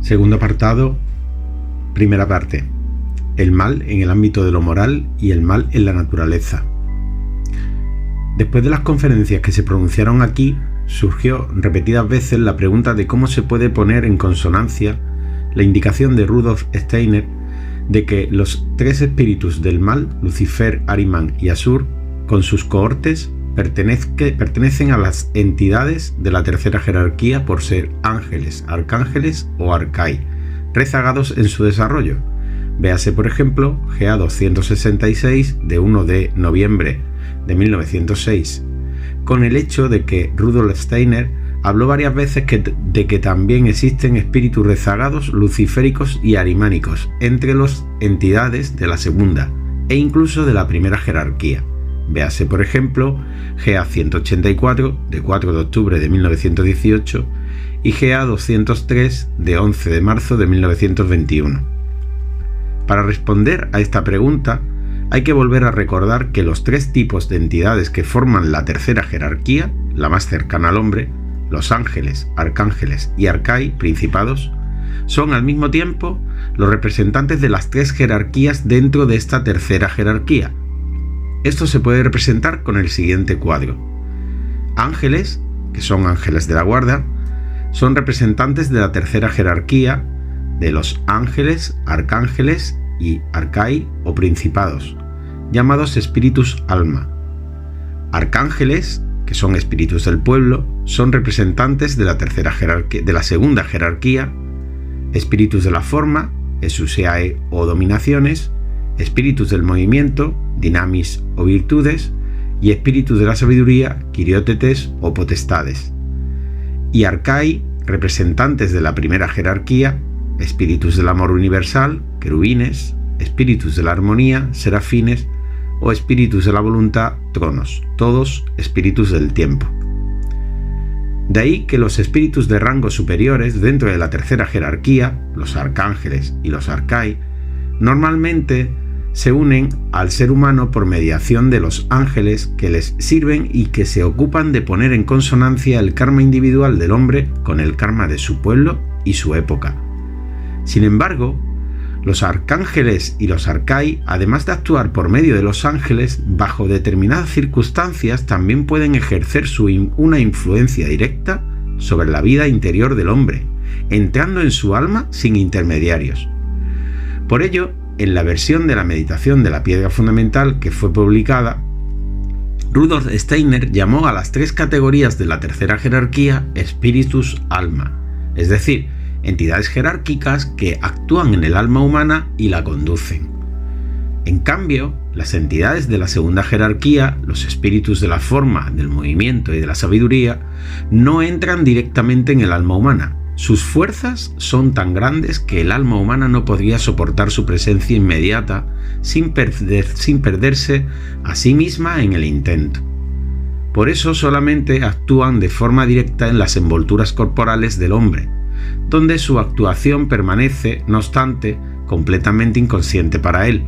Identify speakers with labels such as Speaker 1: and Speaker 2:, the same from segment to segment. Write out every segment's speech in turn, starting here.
Speaker 1: Segundo apartado, primera parte. El mal en el ámbito de lo moral y el mal en la naturaleza. Después de las conferencias que se pronunciaron aquí, surgió repetidas veces la pregunta de cómo se puede poner en consonancia la indicación de Rudolf Steiner de que los tres espíritus del mal, Lucifer, Ahriman y Asur, con sus cohortes, pertenecen a las entidades de la tercera jerarquía por ser ángeles, arcángeles o arcai, rezagados en su desarrollo. Véase, por ejemplo, GA 266 de 1 de noviembre de 1906, con el hecho de que Rudolf Steiner habló varias veces de que también existen espíritus rezagados luciféricos y ahrimánicos entre las entidades de la segunda e incluso de la primera jerarquía. Véase, por ejemplo, GA 184 de 4 de octubre de 1918 y GA 203 de 11 de marzo de 1921. Para responder a esta pregunta, hay que volver a recordar que los tres tipos de entidades que forman la tercera jerarquía, la más cercana al hombre, los ángeles, arcángeles y arcai, principados, son al mismo tiempo los representantes de las tres jerarquías dentro de esta tercera jerarquía. Esto se puede representar con el siguiente cuadro. Ángeles, que son ángeles de la guarda, son representantes de la tercera jerarquía de los ángeles, arcángeles y arcai o principados, llamados espíritus alma. Arcángeles, que son espíritus del pueblo, son representantes de la tercera jerarquía, de la segunda jerarquía, espíritus de la forma, exousiae o dominaciones, espíritus del movimiento, dinamis o virtudes, y espíritus de la sabiduría, quiriotetes o potestades. Y arcai, representantes de la primera jerarquía, espíritus del amor universal, querubines, espíritus de la armonía, serafines, o espíritus de la voluntad, tronos, todos espíritus del tiempo. De ahí que los espíritus de rangos superiores dentro de la tercera jerarquía, los arcángeles y los arcai, normalmente se unen al ser humano por mediación de los ángeles que les sirven y que se ocupan de poner en consonancia el karma individual del hombre con el karma de su pueblo y su época. Sin embargo, los arcángeles y los arcai, además de actuar por medio de los ángeles, bajo determinadas circunstancias también pueden ejercer una influencia directa sobre la vida interior del hombre, entrando en su alma sin intermediarios. Por ello, en la versión de la meditación de la piedra fundamental que fue publicada, Rudolf Steiner llamó a las tres categorías de la tercera jerarquía espíritus alma, es decir, entidades jerárquicas que actúan en el alma humana y la conducen. En cambio, las entidades de la segunda jerarquía, los espíritus de la forma, del movimiento y de la sabiduría, no entran directamente en el alma humana. Sus fuerzas son tan grandes que el alma humana no podría soportar su presencia inmediata sin perderse a sí misma en el intento. Por eso solamente actúan de forma directa en las envolturas corporales del hombre, donde su actuación permanece, no obstante, completamente inconsciente para él.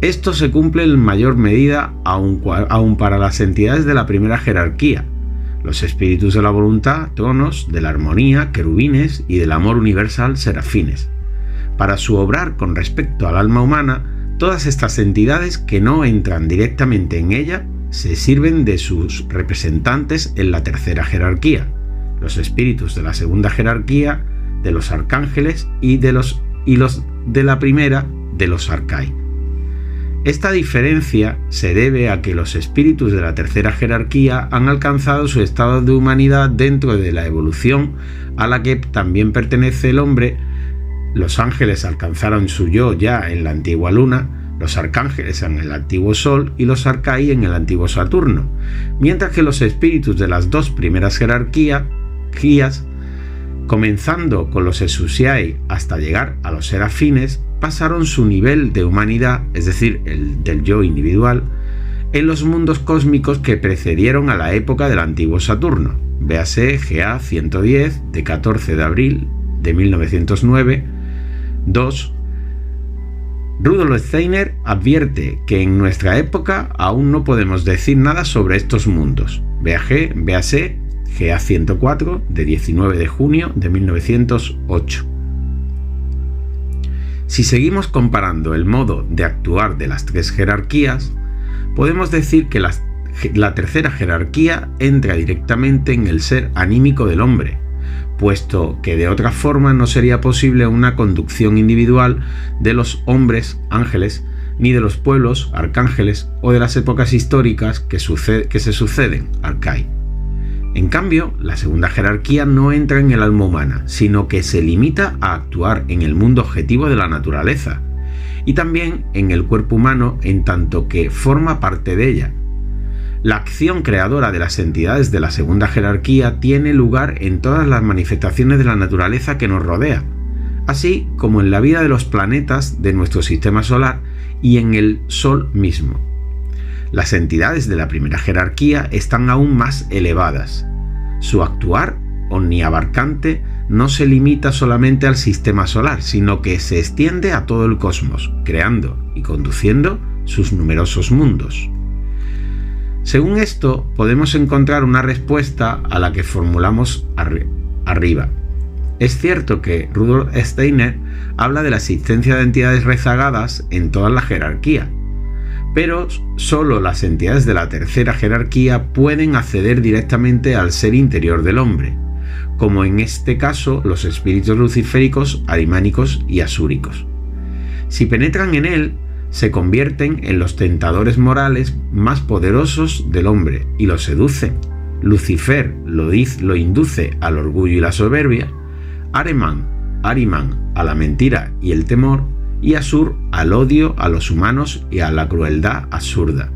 Speaker 1: Esto se cumple en mayor medida aún para las entidades de la primera jerarquía, los espíritus de la voluntad, tronos, de la armonía, querubines y del amor universal, serafines. Para su obrar con respecto al alma humana, todas estas entidades que no entran directamente en ella se sirven de sus representantes en la tercera jerarquía, los espíritus de la segunda jerarquía, de los arcángeles y los de la primera, de los arcai. Esta diferencia se debe a que los espíritus de la tercera jerarquía han alcanzado su estado de humanidad dentro de la evolución a la que también pertenece el hombre. Los ángeles alcanzaron su yo ya en la antigua luna, los arcángeles en el antiguo sol y los arcai en el antiguo Saturno, mientras que los espíritus de las dos primeras jerarquías, comenzando con los exousiae hasta llegar a los serafines, pasaron su nivel de humanidad, es decir, el del yo individual, en los mundos cósmicos que precedieron a la época del antiguo Saturno. Véase GA 110 de 14 de abril de 1909. 2. Rudolf Steiner advierte que en nuestra época aún no podemos decir nada sobre estos mundos. Véase GA 104 de 19 de junio de 1908. Si seguimos comparando el modo de actuar de las tres jerarquías, podemos decir que la tercera jerarquía entra directamente en el ser anímico del hombre, puesto que de otra forma no sería posible una conducción individual de los hombres, ángeles, ni de los pueblos, arcángeles, o de las épocas históricas que se suceden, arcai. En cambio, la segunda jerarquía no entra en el alma humana, sino que se limita a actuar en el mundo objetivo de la naturaleza, y también en el cuerpo humano en tanto que forma parte de ella. La acción creadora de las entidades de la segunda jerarquía tiene lugar en todas las manifestaciones de la naturaleza que nos rodea, así como en la vida de los planetas de nuestro sistema solar y en el Sol mismo. Las entidades de la primera jerarquía están aún más elevadas. Su actuar omniabarcante no se limita solamente al sistema solar, sino que se extiende a todo el cosmos, creando y conduciendo sus numerosos mundos. Según esto, podemos encontrar una respuesta a la que formulamos arriba. Es cierto que Rudolf Steiner habla de la existencia de entidades rezagadas en toda la jerarquía, pero solo las entidades de la tercera jerarquía pueden acceder directamente al ser interior del hombre, como en este caso los espíritus luciféricos, arimánicos y asúricos. Si penetran en él, se convierten en los tentadores morales más poderosos del hombre y lo seducen. Lucifer lo induce al orgullo y la soberbia, Ahriman a la mentira y el temor, y Asur al odio a los humanos y a la crueldad absurda.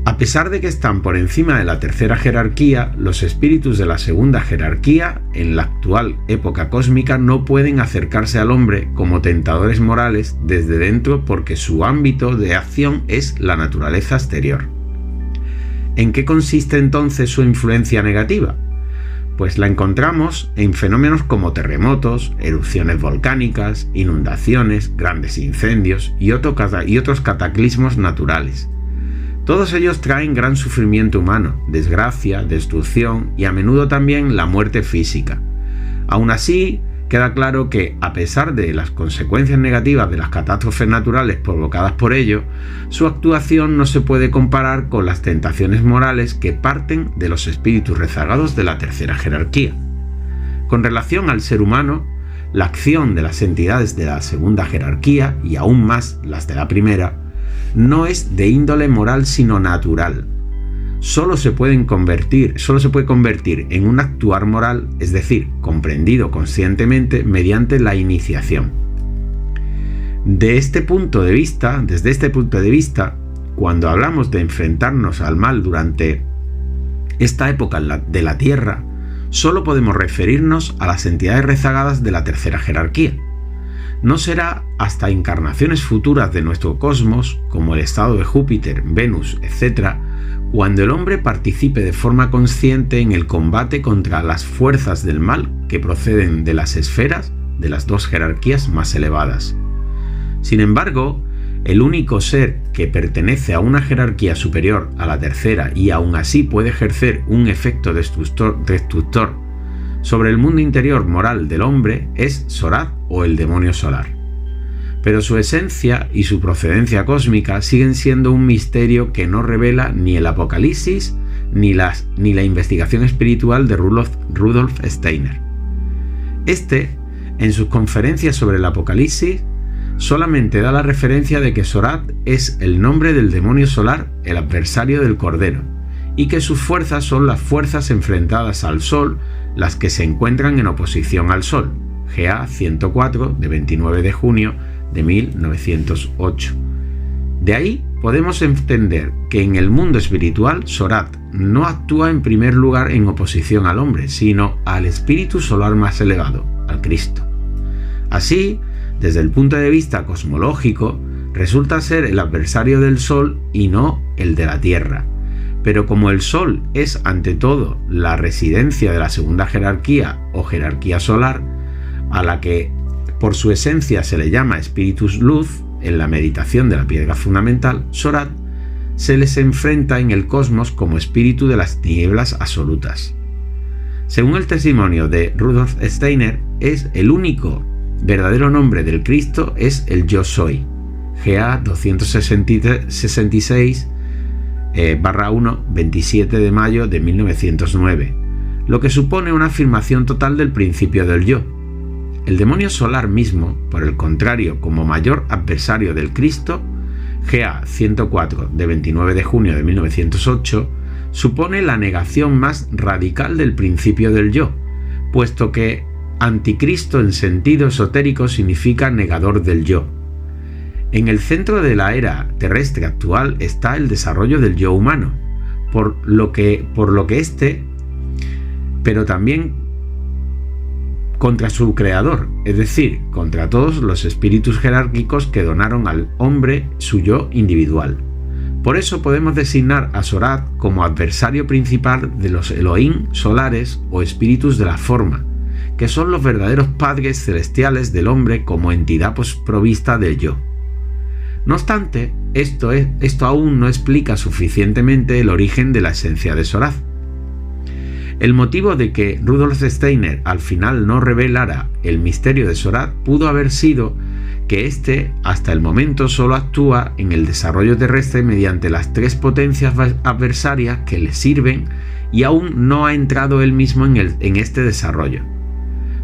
Speaker 1: A pesar de que están por encima de la tercera jerarquía, los espíritus de la segunda jerarquía, en la actual época cósmica, no pueden acercarse al hombre como tentadores morales desde dentro porque su ámbito de acción es la naturaleza exterior. ¿En qué consiste entonces su influencia negativa? Pues la encontramos en fenómenos como terremotos, erupciones volcánicas, inundaciones, grandes incendios y otros cataclismos naturales. Todos ellos traen gran sufrimiento humano, desgracia, destrucción y a menudo también la muerte física. Aún así, queda claro que, a pesar de las consecuencias negativas de las catástrofes naturales provocadas por ello, su actuación no se puede comparar con las tentaciones morales que parten de los espíritus rezagados de la tercera jerarquía. Con relación al ser humano, la acción de las entidades de la segunda jerarquía, y aún más las de la primera, no es de índole moral sino natural. Solo se puede convertir en un actuar moral, es decir, comprendido conscientemente mediante la iniciación. Desde este punto de vista, cuando hablamos de enfrentarnos al mal durante esta época de la Tierra, solo podemos referirnos a las entidades rezagadas de la tercera jerarquía. No será hasta encarnaciones futuras de nuestro cosmos, como el estado de Júpiter, Venus, etc., cuando el hombre participe de forma consciente en el combate contra las fuerzas del mal que proceden de las esferas de las dos jerarquías más elevadas. Sin embargo, el único ser que pertenece a una jerarquía superior a la tercera y aún así puede ejercer un efecto destructor sobre el mundo interior moral del hombre es Sorat o el demonio solar. Pero su esencia y su procedencia cósmica siguen siendo un misterio que no revela ni el Apocalipsis ni la investigación espiritual de Rudolf Steiner. En sus conferencias sobre el Apocalipsis, solamente da la referencia de que Sorat es el nombre del demonio solar, el adversario del Cordero, y que sus fuerzas son las fuerzas enfrentadas al Sol, las que se encuentran en oposición al Sol. GA 104 de 29 de junio de 1908. De ahí podemos entender que en el mundo espiritual Sorat no actúa en primer lugar en oposición al hombre, sino al espíritu solar más elevado, al Cristo. Así, desde el punto de vista cosmológico, resulta ser el adversario del Sol y no el de la Tierra. Pero como el Sol es ante todo la residencia de la segunda jerarquía o jerarquía solar, a la que por su esencia se le llama espíritus luz, en la meditación de la piedra fundamental, Sorat se les enfrenta en el cosmos como espíritu de las tinieblas absolutas. Según el testimonio de Rudolf Steiner, es el único verdadero nombre del Cristo es el Yo Soy, GA 266/1, 27 de mayo de 1909, lo que supone una afirmación total del principio del yo. El demonio solar mismo, por el contrario, como mayor adversario del Cristo, GA 104 de 29 de junio de 1908, supone la negación más radical del principio del yo, puesto que anticristo en sentido esotérico significa negador del yo. En el centro de la era terrestre actual está el desarrollo del yo humano, por lo que éste, pero también contra su creador, es decir, contra todos los espíritus jerárquicos que donaron al hombre su yo individual. Por eso podemos designar a Sorat como adversario principal de los Elohim solares o espíritus de la forma, que son los verdaderos padres celestiales del hombre como entidad provista del yo. No obstante, esto aún no explica suficientemente el origen de la esencia de Sorat. El motivo de que Rudolf Steiner al final no revelara el misterio de Sorat pudo haber sido que éste hasta el momento solo actúa en el desarrollo terrestre mediante las tres potencias adversarias que le sirven y aún no ha entrado él mismo en este desarrollo.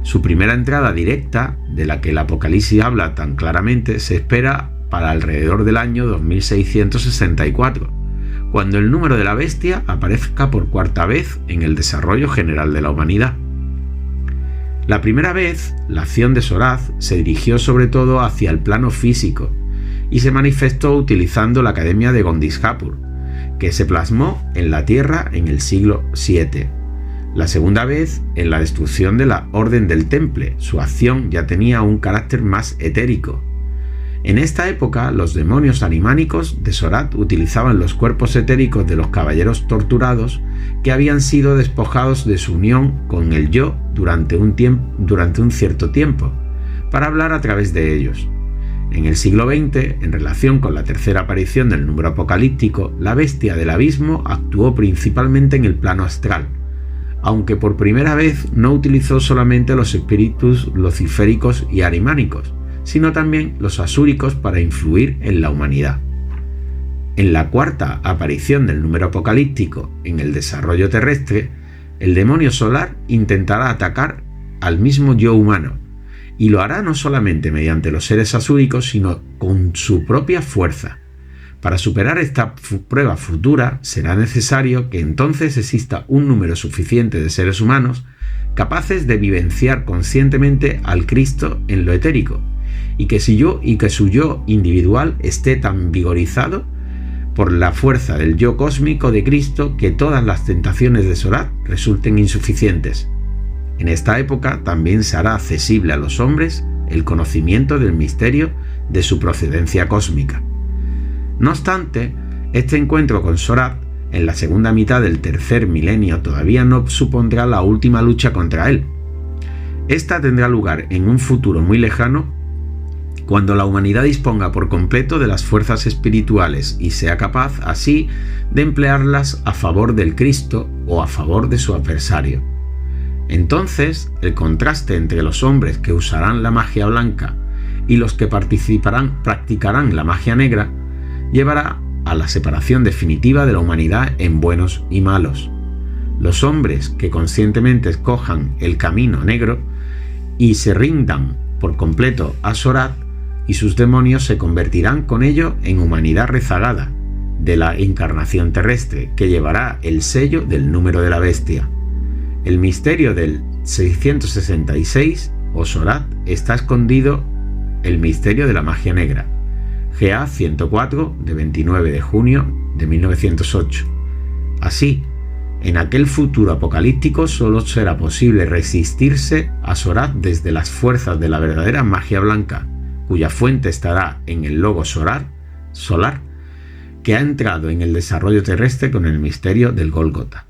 Speaker 1: Su primera entrada directa, de la que el Apocalipsis habla tan claramente, se espera para alrededor del año 2664, cuando el número de la bestia aparezca por cuarta vez en el desarrollo general de la humanidad. La primera vez, la acción de Sorat se dirigió sobre todo hacia el plano físico y se manifestó utilizando la Academia de Gondischapur, que se plasmó en la Tierra en el siglo VII. La segunda vez, en la destrucción de la Orden del Temple, su acción ya tenía un carácter más etérico. En esta época, los demonios animánicos de Sorat utilizaban los cuerpos etéricos de los caballeros torturados que habían sido despojados de su unión con el yo durante un cierto tiempo, para hablar a través de ellos. En el siglo XX, en relación con la tercera aparición del número apocalíptico, la bestia del abismo actuó principalmente en el plano astral, aunque por primera vez no utilizó solamente los espíritus luciféricos y arimánicos, sino también los asúricos para influir en la humanidad. En la cuarta aparición del número apocalíptico en el desarrollo terrestre, el demonio solar intentará atacar al mismo yo humano, y lo hará no solamente mediante los seres asúricos, sino con su propia fuerza. Para superar esta prueba futura, será necesario que entonces exista un número suficiente de seres humanos capaces de vivenciar conscientemente al Cristo en lo etérico, y que su yo individual esté tan vigorizado por la fuerza del yo cósmico de Cristo que todas las tentaciones de Sorat resulten insuficientes. En esta época también se hará accesible a los hombres el conocimiento del misterio de su procedencia cósmica. No obstante, este encuentro con Sorat en la segunda mitad del tercer milenio todavía no supondrá la última lucha contra él. Esta tendrá lugar en un futuro muy lejano, cuando la humanidad disponga por completo de las fuerzas espirituales y sea capaz, así, de emplearlas a favor del Cristo o a favor de su adversario. Entonces, el contraste entre los hombres que usarán la magia blanca y los que practicarán la magia negra llevará a la separación definitiva de la humanidad en buenos y malos. Los hombres que conscientemente escojan el camino negro y se rindan por completo a Sorat y sus demonios se convertirán con ello en humanidad rezagada de la encarnación terrestre, que llevará el sello del número de la bestia. El misterio del 666 o Sorat está escondido el misterio de la magia negra, GA 104 de 29 de junio de 1908. Así, en aquel futuro apocalíptico solo será posible resistirse a Sorat desde las fuerzas de la verdadera magia blanca, cuya fuente estará en el logo solar, que ha entrado en el desarrollo terrestre con el misterio del Gólgota.